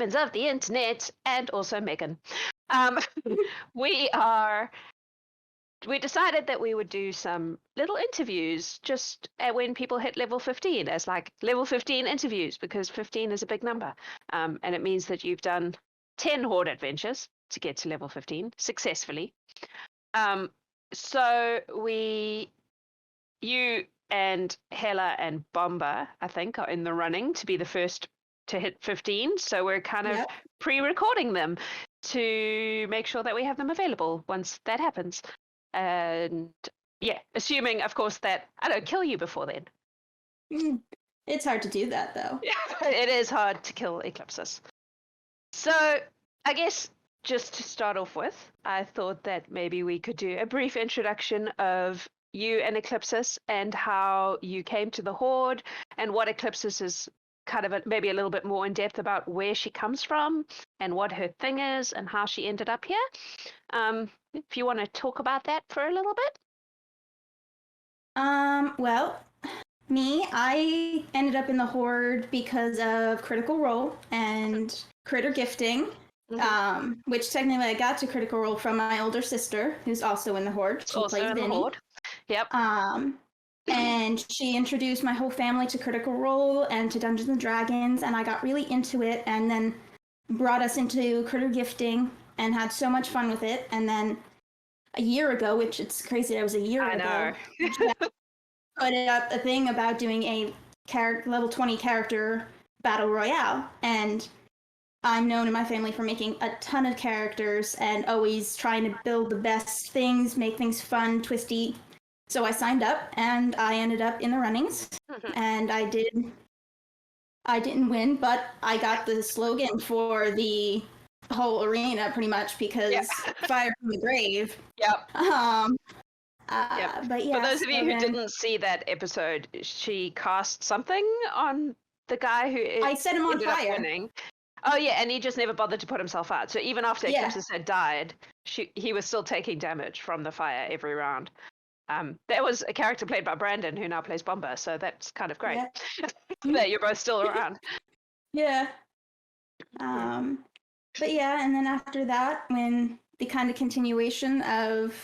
humans of the internet, and also Megan. Um, we decided that we would do some little interviews just when people hit level 15 as like level 15 interviews, because 15 is a big number. And it means that you've done 10 Horde adventures to get to level 15 successfully. So you and Hela and Bomba, I think, are in the running to be the first to hit 15. So we're kind of pre-recording them to make sure that we have them available once that happens. And yeah, assuming, of course, that I don't kill you before then. It's hard to do that, though. Yeah, it is hard to kill Eclipsis. So I guess just to start off with, I thought that maybe we could do a brief introduction of you and Eclipsis and how you came to the Horde and what Eclipsis is kind of maybe a little bit more in depth about where she comes from and what her thing is and how she ended up here. If you want to talk about that for a little bit. Well, I ended up in the Horde because of Critical Role and Critter Gifting, which technically I got to Critical Role from my older sister, who's also in the Horde. She also in the Horde. Yep. And she introduced my whole family to Critical Role and to Dungeons and Dragons, and I got really into it, and then brought us into Critter Gifting and had so much fun with it. And then a year ago, which it's crazy, that was a year ago, put up a thing about doing a level 20 character battle royale. And I'm known in my family for making a ton of characters and always trying to build the best things, make things fun, twisty. So I signed up and I ended up in the runnings, and I didn't win, but I got the slogan for the whole arena pretty much because Fire from the Grave. Yep. But yeah. For those of you who didn't see that episode, she cast something on the guy who I set him on fire. Oh yeah, and he just never bothered to put himself out. So even after Eclipsis had died, he was still taking damage from the fire every round. There was a character played by Brandon who now plays Bomba, so that's kind of great that you're both still around. Yeah. But yeah, and then after that, when the kind of continuation of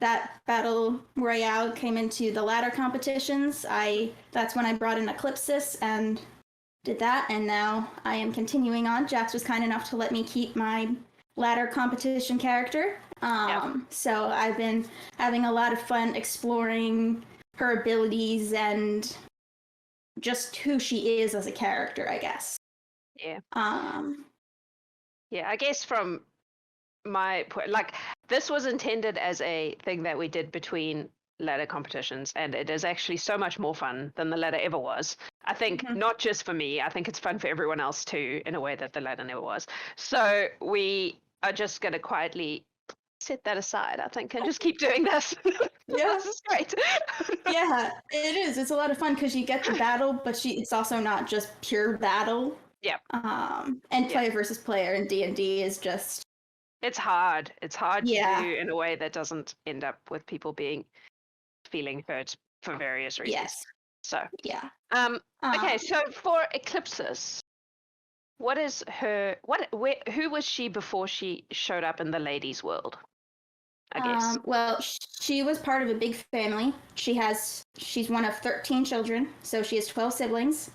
that battle royale came into the ladder competitions, that's when I brought in Eclipsis and did that, and now I am continuing on. Jax was kind enough to let me keep my ladder competition character. So I've been having a lot of fun exploring her abilities and just who she is as a character, I guess. Yeah. Yeah, I guess from my point, like, this was intended as a thing that we did between ladder competitions, and it is actually so much more fun than the ladder ever was. I think not just for me, I think it's fun for everyone else too, in a way that the ladder never was. So we are just going to quietly set that aside, I think, and just keep doing this. Yeah. This is great. Yeah, it is. It's a lot of fun because you get the battle, but it's also not just pure battle. Yeah. And player versus player in D&D is just... It's hard. It's hard to do in a way that doesn't end up with people feeling hurt for various reasons. Yes. So. Yeah. Okay, so for Eclipsis, what is her... who was she before she showed up in the ladies' world? I guess. Well, she was part of a big family. She's one of 13 children, so she has 12 siblings,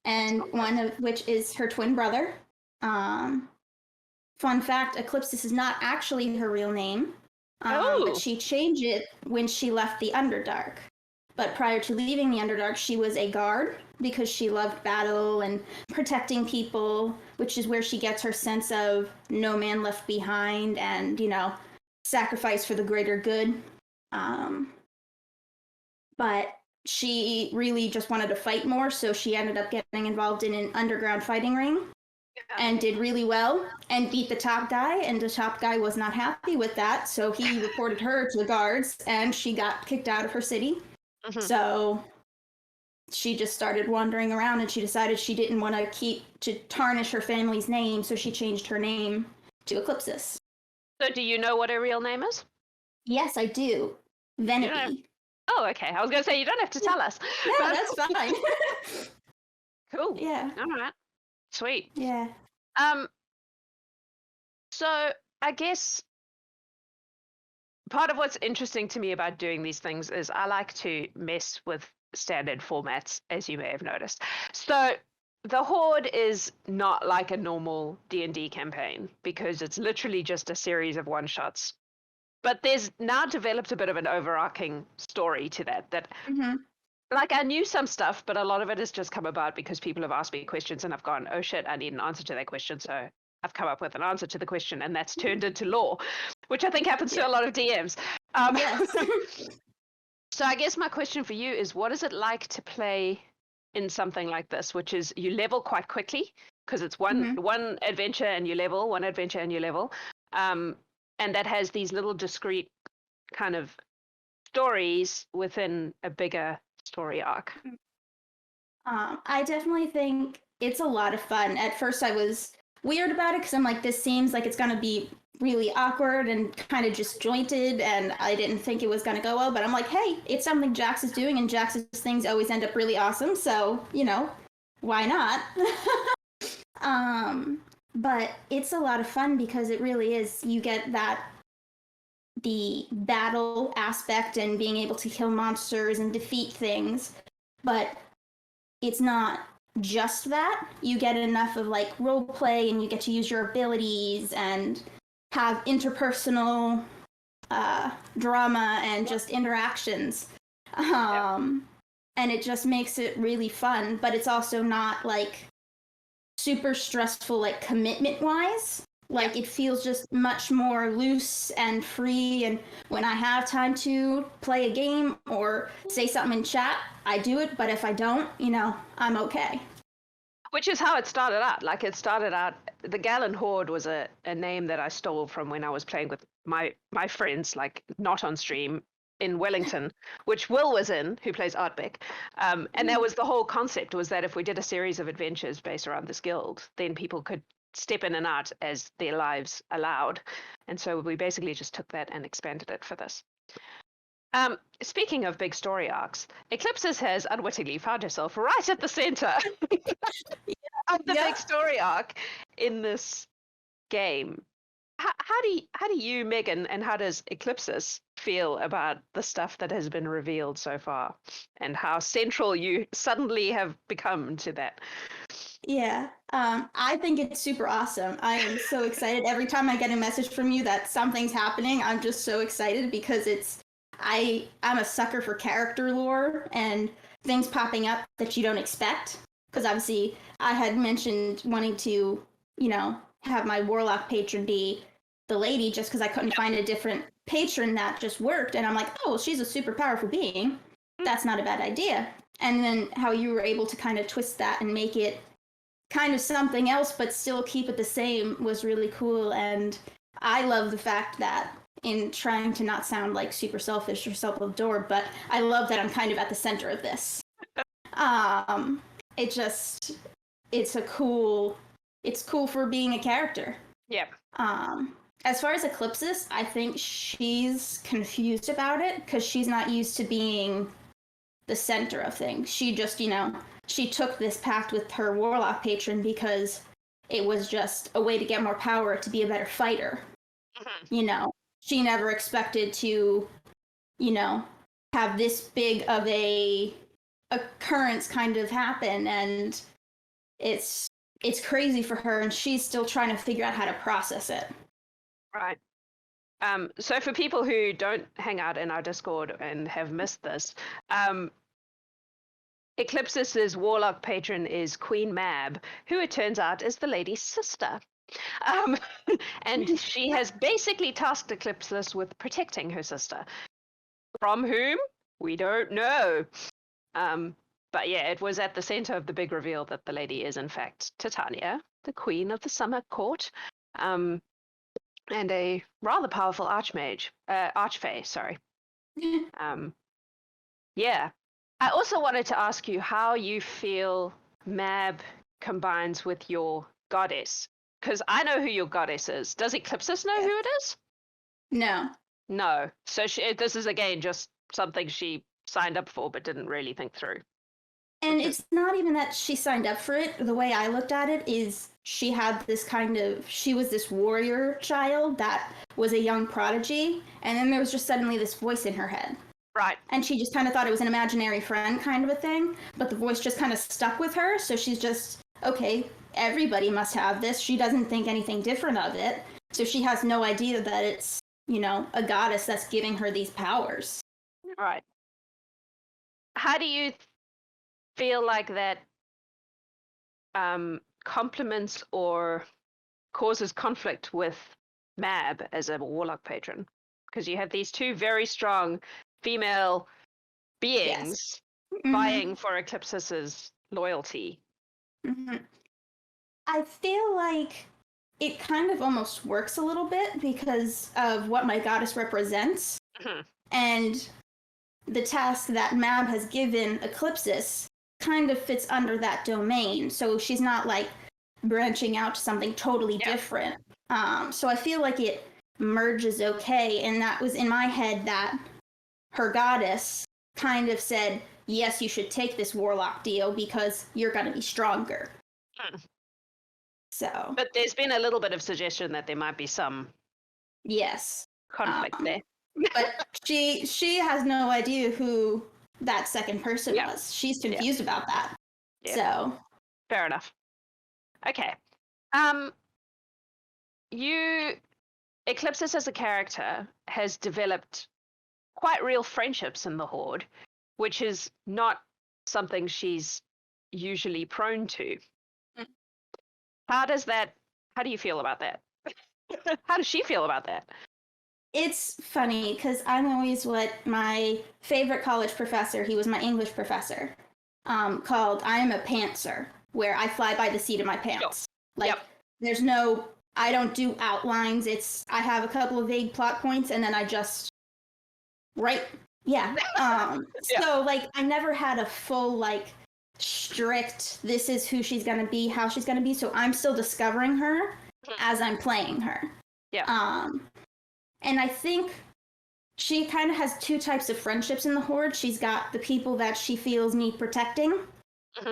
and one of which is her twin brother. Fun fact, Eclipsis is not actually her real name, but she changed it when she left the Underdark. But prior to leaving the Underdark, she was a guard because she loved battle and protecting people, which is where she gets her sense of no man left behind and, sacrifice for the greater good. But she really just wanted to fight more, so she ended up getting involved in an underground fighting ring and did really well and beat the top guy, and the top guy was not happy with that, so he reported her to the guards and she got kicked out of her city. So she just started wandering around, and she decided she didn't want to tarnish her family's name, so she changed her name to Eclipsis. So do you know what her real name is? Yes, I do. Venaby. Oh, okay. I was going to say, you don't have to tell us. No, that's fine. Cool. Yeah. All right. Sweet. Yeah. Um, so I guess part of what's interesting to me about doing these things is I like to mess with standard formats, as you may have noticed. So the Horde is not like a normal D&D campaign because it's literally just a series of one-shots. But there's now developed a bit of an overarching story to that Mm-hmm. like I knew some stuff, but a lot of it has just come about because people have asked me questions and I've gone, oh shit, I need an answer to that question. So I've come up with an answer to the question and that's turned into lore, which I think happens to a lot of DMs. Yes. So I guess my question for you is what is it like to play in something like this, which is you level quite quickly because it's one adventure and you level, one adventure and you level. And that has these little discrete kind of stories within a bigger story arc. I definitely think it's a lot of fun. At first, I was weird about it because I'm like, this seems like it's gonna be really awkward and kind of disjointed, and I didn't think it was gonna go well. But I'm like, hey, it's something Jax is doing, and Jax's things always end up really awesome. So why not? But it's a lot of fun because it really is. You get the battle aspect and being able to kill monsters and defeat things, but it's not just that. You get enough of like role play and you get to use your abilities and have interpersonal drama and just interactions. And it just makes it really fun, but it's also not like super stressful like commitment wise. Like it feels just much more loose and free, and when I have time to play a game or say something in chat, I do it, but if I don't, I'm okay. Which is how it started out. Like it started out, the Gallant Horde was a name that I stole from when I was playing with my friends, like not on stream in Wellington, which Will was in, who plays Artbeck. And that was the whole concept, was that if we did a series of adventures based around this guild, then people could step in and out as their lives allowed. And so we basically just took that and expanded it for this. Speaking of big story arcs, Eclipsis has unwittingly found herself right at the center of the big story arc in this game. How do you, Megan, and how does Eclipsis feel about the stuff that has been revealed so far, and how central you suddenly have become to that? Yeah, I think it's super awesome. I am so excited every time I get a message from you that something's happening. I'm just so excited because I'm a sucker for character lore and things popping up that you don't expect. Because obviously, I had mentioned wanting to, have my Warlock patron be the lady just because I couldn't find a different patron that just worked. And I'm like, oh, she's a super powerful being. That's not a bad idea. And then how you were able to kind of twist that and make it kind of something else, but still keep it the same was really cool. And I love the fact that, in trying to not sound like super selfish or self-absorbed, but I love that I'm kind of at the center of this. It's cool for being a character. Yep. As far as Eclipsis, I think she's confused about it because she's not used to being the center of things. She just, she took this pact with her Warlock patron because it was just a way to get more power to be a better fighter. Mm-hmm. She never expected to, have this big of a occurrence kind of happen, and it's crazy for her, and she's still trying to figure out how to process it. Right. So for people who don't hang out in our Discord and have missed this, Eclipsis's Warlock patron is Queen Mab, who it turns out is the lady's sister. And she has basically tasked Eclipsis with protecting her sister. From whom? We don't know. But yeah, it was at the center of the big reveal that the lady is in fact Titania, the queen of the Summer Court, and a rather powerful archfey, sorry. Yeah. I also wanted to ask you how you feel Mab combines with your goddess. Because I know who your goddess is. Does Eclipsis know who it is? No. No. So this is, again, just something she signed up for but didn't really think through. And it's not even that she signed up for it. The way I looked at it is she was this warrior child that was a young prodigy, and then there was just suddenly this voice in her head. Right. And she just kind of thought it was an imaginary friend kind of a thing, but the voice just kind of stuck with her, so she's just, okay, everybody must have this. She doesn't think anything different of it, so she has no idea that it's, a goddess that's giving her these powers. Right. How do you feel like that complements or causes conflict with Mab as a warlock patron? Because you have these two very strong female beings vying for Eclipsis's loyalty. Mm-hmm. I feel like it kind of almost works a little bit because of what my goddess represents. Mm-hmm. And the task that Mab has given Eclipsis kind of fits under that domain. So she's not like branching out to something totally different. So I feel like it merges okay. And that was in my head that her goddess kind of said, yes, you should take this warlock deal because you're going to be stronger. So. But there's been a little bit of suggestion that there might be some conflict there. But she has no idea who that second person was. She's confused about that. Yeah. So. Fair enough. Okay. Eclipsis as a character has developed quite real friendships in the Horde, which is not something she's usually prone to. How do you feel about that? How does she feel about that? It's funny because I'm always what my favorite college professor, he was my English professor, called I am a pantser, where I fly by the seat of my pants. There's no, I don't do outlines. I have a couple of vague plot points and then I just write. Yeah. So I never had a full strict, this is who she's going to be, how she's going to be. So I'm still discovering her as I'm playing her. Yeah. And I think she kind of has two types of friendships in the Horde. She's got the people that she feels need protecting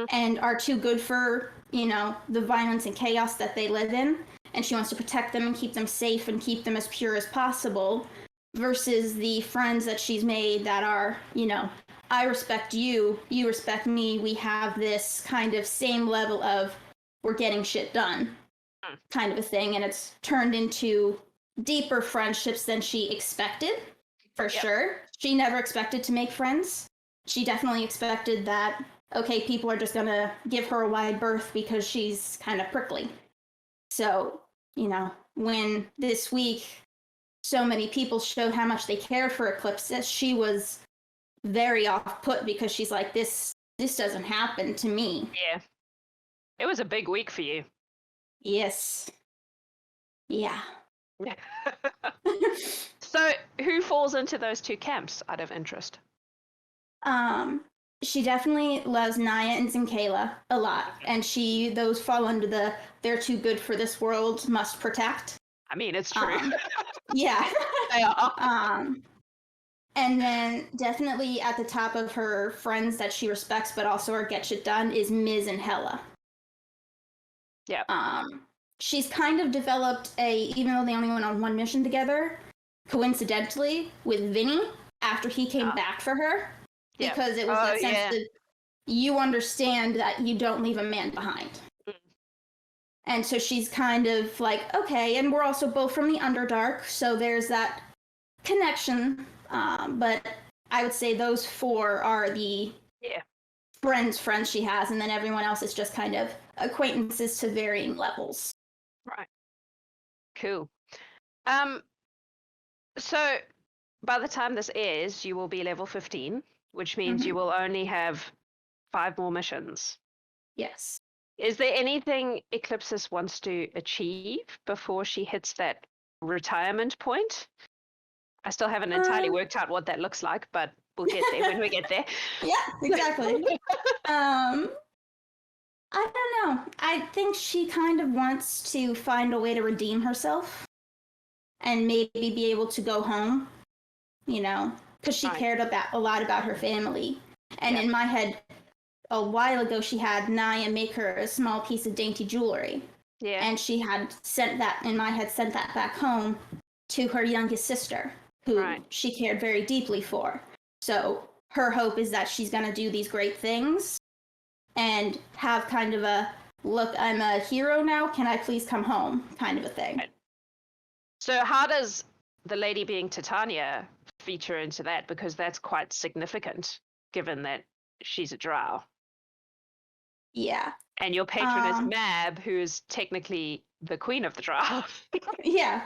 and are too good for, the violence and chaos that they live in. And she wants to protect them and keep them safe and keep them as pure as possible. Versus the friends that she's made that are, I respect you, you respect me. We have this kind of same level of we're getting shit done kind of a thing. And it's turned into deeper friendships than she expected, for sure. She never expected to make friends. She definitely expected that, okay, people are just going to give her a wide berth because she's kind of prickly. So, when this week so many people showed how much they care for Eclipsis, she was very off-put because she's like, this doesn't happen to me. Yeah. It was a big week for you. Yes. Yeah. So who falls into those two camps out of interest? She definitely loves Naya and Zinkayla a lot. And those fall under they're too good for this world, must protect. I mean, it's true. Yeah. They are. And then definitely at the top of her friends that she respects but also are get shit done is Miz and Hella. Yeah. She's kind of developed even though they only went on one mission together, coincidentally with Vinny after he came back for her. Because it was that sense that you understand that you don't leave a man behind. And so she's kind of like, okay, and we're also both from the Underdark, so there's that connection. But I would say those four are the friends she has, and then everyone else is just kind of acquaintances to varying levels. Right. Cool. So by the time this airs, you will be level 15, which means you will only have 5 more missions. Yes. Is there anything Eclipsis wants to achieve before she hits that retirement point? I still haven't entirely worked out what that looks like, but we'll get there when we get there. Yeah, exactly. I don't know. I think she kind of wants to find a way to redeem herself and maybe be able to go home, because she cared a lot about her family. And in my head, a while ago she had Naya make her a small piece of dainty jewelry. Yeah. And she had sent that, and I had sent that back home to her youngest sister, who she cared very deeply for. So her hope is that she's going to do these great things and have kind of a, look, I'm a hero now, can I please come home kind of a thing. Right. So how does the lady being Titania feature into that? Because that's quite significant, given that she's a drow. Yeah. And your patron is Mab, who is technically the queen of the drow. Yeah.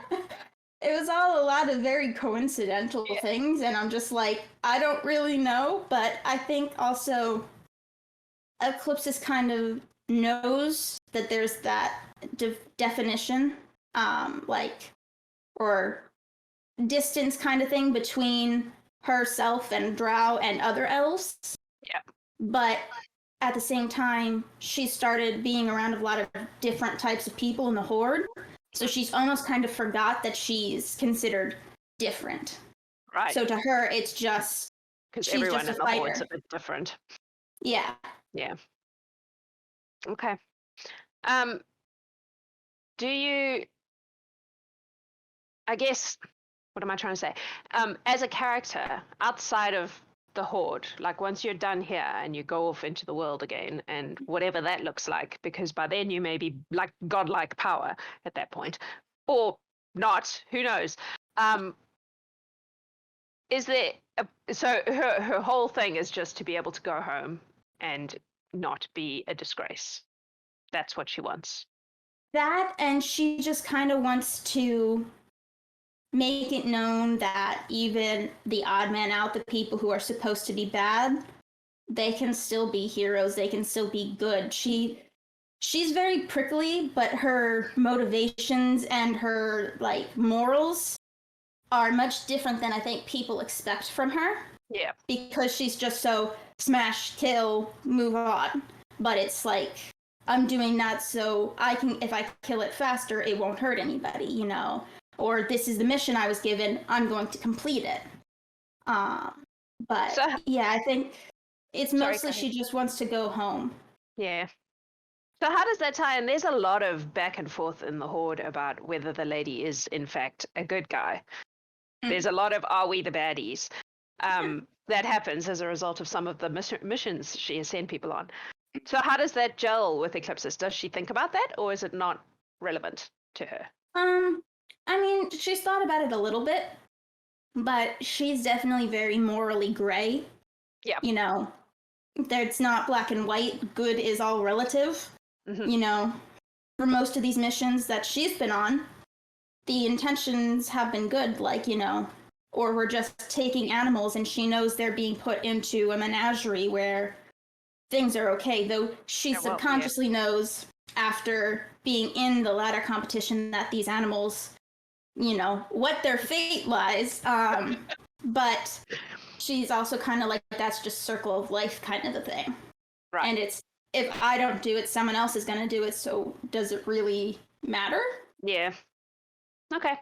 It was all a lot of very coincidental things, and I'm just like, I don't really know, but I think also Eclipsis kind of knows that there's that definition, or distance kind of thing between herself and drow and other elves. Yeah. But at the same time, she started being around a lot of different types of people in the Horde. So she's almost kind of forgot that she's considered different. Right. So to her, it's just because everyone in the Horde's a bit different. Yeah. Yeah. Okay. Do you? I guess. What am I trying to say? As a character outside of the Horde, like once you're done here and you go off into the world again, and whatever that looks like, because by then you may be like godlike power at that point, or not, who knows. Is there so her whole thing is just to be able to go home and not be a disgrace? That's what she wants. That, and she just kind of wants to make it known that even the odd man out, the people who are supposed to be bad, they can still be heroes, they can still be good. She's very prickly, but her motivations and her like morals are much different than I think people expect from her. Yeah. Because she's just so smash, kill, move on. But it's like, I'm doing that so I can, if I kill it faster, it won't hurt anybody, you know? Or this is the mission I was given, I'm going to complete it. But yeah, I think it's mostly she just wants to go home. Yeah. So how does that tie in? There's a lot of back and forth in the Horde about whether the lady is in fact a good guy. There's a lot of are we the baddies? That happens as a result of some of the missions she has sent people on. So how does that gel with Eclipsis? Does she think about that, or is it not relevant to her? I mean, she's thought about it a little bit, but she's definitely very morally gray. Yeah. You know, it's not black and white. Good is all relative. Mm-hmm. You know, for most of these missions that she's been on, the intentions have been good, like, you know, or we're just taking animals and she knows they're being put into a menagerie where things are okay, though she subconsciously knows after being in the ladder competition that these animals, you know, what their fate lies. But she's also kind of like, that's just circle of life kind of a thing. Right. And it's, if I don't do it, someone else is going to do it, so does it really matter? Yeah. Okay.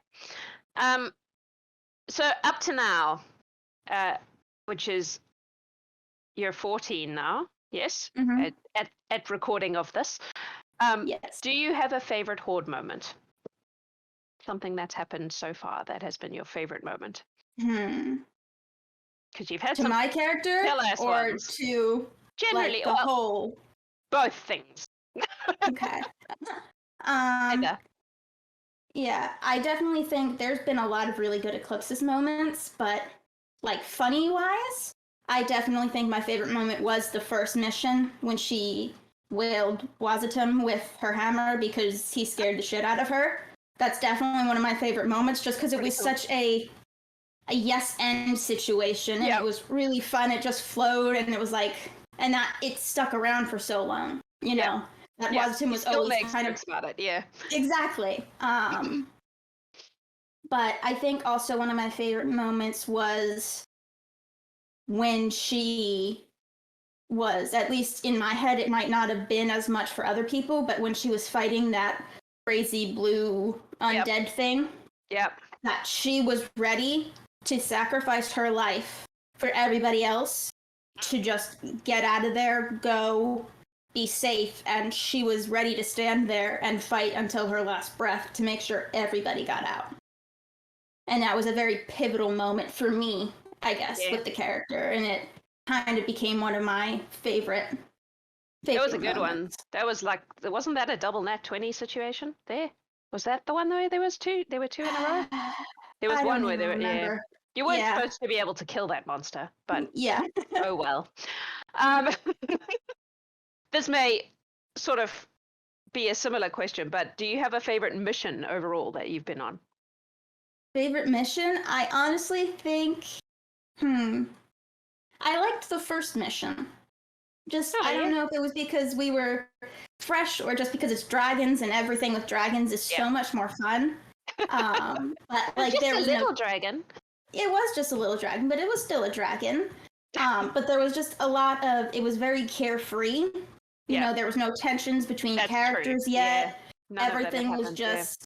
So up to now, which is you're 14 now, yes? Mm-hmm. At recording of this. Yes. Do you have a favorite Horde moment? Something that's happened so far that has been your favorite moment? Because you've had some my character or ones. To generally like the whole. Both things. Okay. Yeah, I definitely think there's been a lot of really good Eclipsis moments, but like funny wise, I definitely think my favorite moment was the first mission when she wailed Wazatum with her hammer because he scared the shit out of her. That's definitely one of my favorite moments just because it was such a yes and situation, and it was really fun. It just flowed, and it was like, and that it stuck around for so long, you know. That Wazatum was always kind of about it, yeah. Exactly. But I think also one of my favorite moments was when she was, at least in my head, it might not have been as much for other people, but when she was fighting that crazy blue undead thing, that she was ready to sacrifice her life for everybody else, to just get out of there, go, be safe, and she was ready to stand there and fight until her last breath to make sure everybody got out. And that was a very pivotal moment for me, I guess, with the character, and it kind of became one of my favorite That was a good moments. one. That was like, wasn't that a double nat 20 situation there? Was that the one where there was two? There were two in a row? There was I one don't where even there were, remember. You weren't supposed to be able to kill that monster, but yeah. oh well. This may sort of be a similar question, but do you have a favorite mission overall that you've been on? Favorite mission? I honestly think, I liked the first mission. I don't know if it was because we were fresh or just because it's dragons and everything with dragons is so much more fun. But like just there was a little dragon. It was just a little dragon, but it was still a dragon. But there was just a lot of, it was very carefree. You know, there was no tensions between characters yet. Everything was just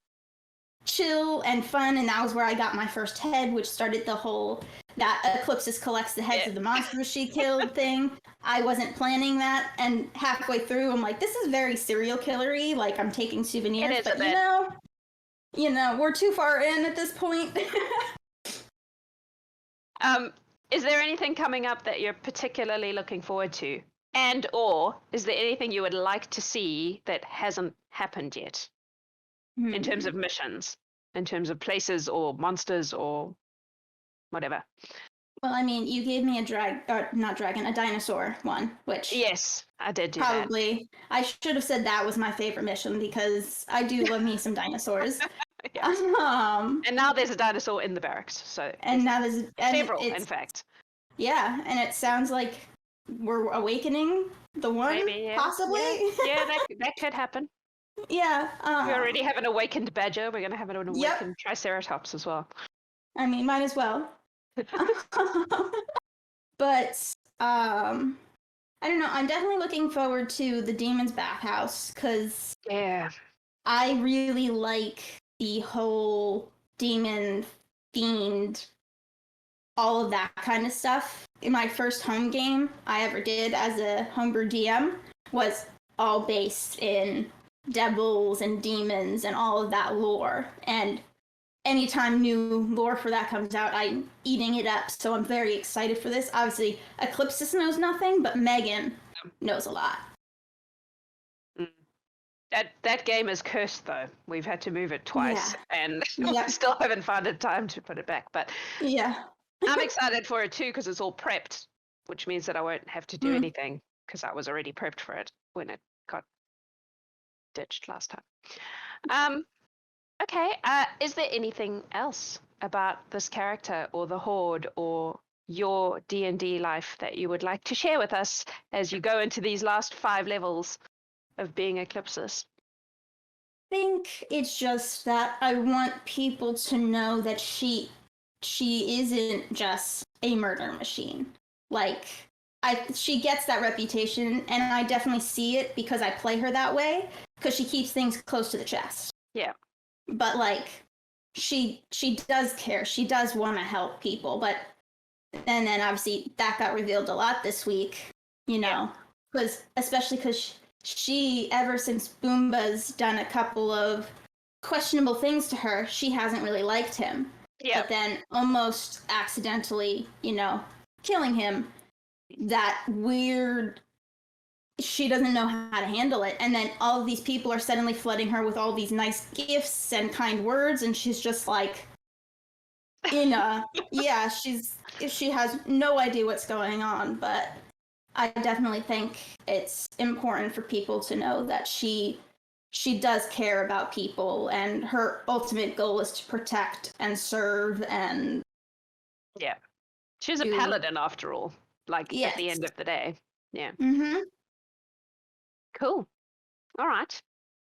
chill and fun, and that was where I got my first head, which started the whole that Eclipsis collects the heads of the monsters she killed thing. I wasn't planning that, and halfway through I'm like, this is very serial killery, like I'm taking souvenirs, but you know, we're too far in at this point. Is there anything coming up that you're particularly looking forward to? And or is there anything you would like to see that hasn't happened yet? In terms of missions, in terms of places or monsters or whatever. Well, I mean, you gave me a a dinosaur one, which yes, I did do probably that. I should have said that was my favorite mission because I do love me some dinosaurs. And now there's a dinosaur in the barracks, so now there's several, in fact. Yeah, and it sounds like we're awakening the one, maybe, possibly. Yeah, that could happen. Yeah. We already have an awakened badger. We're going to have an awakened triceratops as well. I mean, might as well. But I don't know. I'm definitely looking forward to the Demon's Bathhouse because I really like the whole demon fiend, all of that kind of stuff. In my first home game I ever did as a homebrew DM was all based in devils and demons and all of that lore. And anytime new lore for that comes out, I'm eating it up. So I'm very excited for this. Obviously, Eclipsis knows nothing, but Megan knows a lot. That game is cursed, though. We've had to move it twice, and we still haven't found the time to put it back. But I'm excited for it too because it's all prepped, which means that I won't have to do anything because I was already prepped for it when it got ditched last time. Okay. Is there anything else about this character or the Horde or your D&D life that you would like to share with us as you go into these last 5 levels of being Eclipsis? I think it's just that I want people to know that she isn't just a murder machine. Like, she gets that reputation, and I definitely see it because I play her that way, because she keeps things close to the chest. Yeah. But, like, she does care. She does want to help people, but... And then, obviously, that got revealed a lot this week, you know, especially because she, ever since Boomba's done a couple of questionable things to her, she hasn't really liked him. Yeah. But then almost accidentally, you know, killing him, that weird, she doesn't know how to handle it. And then all of these people are suddenly flooding her with all these nice gifts and kind words, and she's just like, she has no idea what's going on. But I definitely think it's important for people to know that she does care about people, and her ultimate goal is to protect and serve and... Yeah. She's a paladin after all, like at the end of the day. Yeah. Mm-hmm. Cool. All right.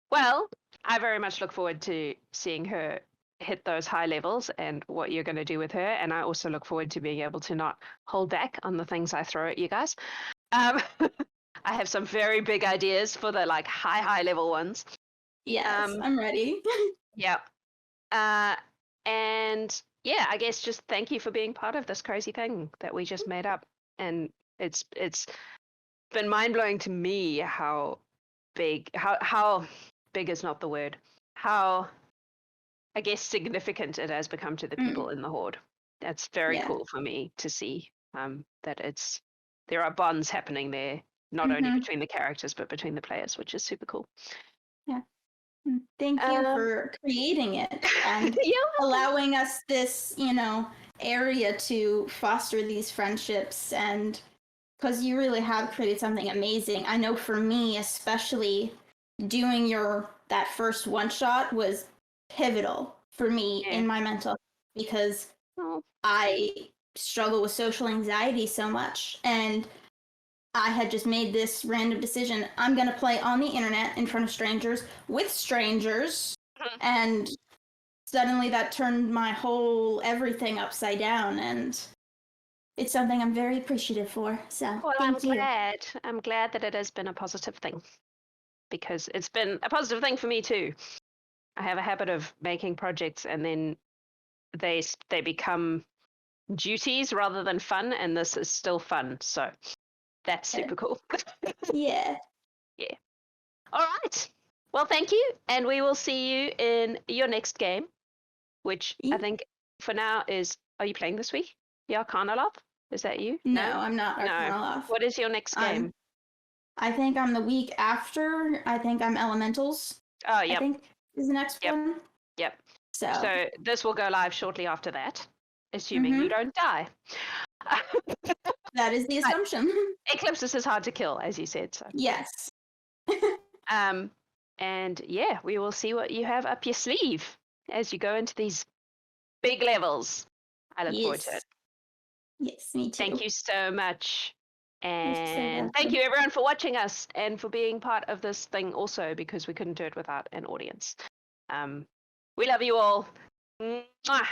Well, I very much look forward to seeing her hit those high levels and what you're going to do with her. And I also look forward to being able to not hold back on the things I throw at you guys. I have some very big ideas for the like high level ones. Yes, I'm ready. Yeah. And yeah, I guess just thank you for being part of this crazy thing that we just made up. And It's been mind-blowing to me how big is not the word, how I guess significant it has become to the people in the Horde. That's very cool for me to see, that there are bonds happening there, not only between the characters but between the players, which is super cool. Yeah. Thank you for creating it and Yeah. allowing us this, area to foster these friendships, and because you really have created something amazing. I know for me, especially doing that first one shot was pivotal for me in my mental health, because I struggle with social anxiety so much, and I had just made this random decision. I'm going to play on the internet in front of strangers with strangers. And suddenly that turned my whole everything upside down. And it's something I'm very appreciative for. So well, thank you. I'm glad that it has been a positive thing, because it's been a positive thing for me too. I have a habit of making projects and then they become duties rather than fun, and this is still fun. So that's super cool. Yeah. Yeah. All right. Well, thank you. And we will see you in your next game, which I think for now is, are you playing this week? Yeah, Arcanoloth? Is that you? No, I'm not No. What is your next game? I think I'm the week after. I think I'm Elementals. Oh, yep. I think is the next one. Yep. So this will go live shortly after that, assuming you don't die. That is the assumption. Eclipsis is hard to kill, as you said. So yes. And yeah, we will see what you have up your sleeve as you go into these big levels. I look forward to it. Yes, me too. Thank you so much. And thank you everyone for watching us and for being part of this thing also, because we couldn't do it without an audience. We love you all. Mwah.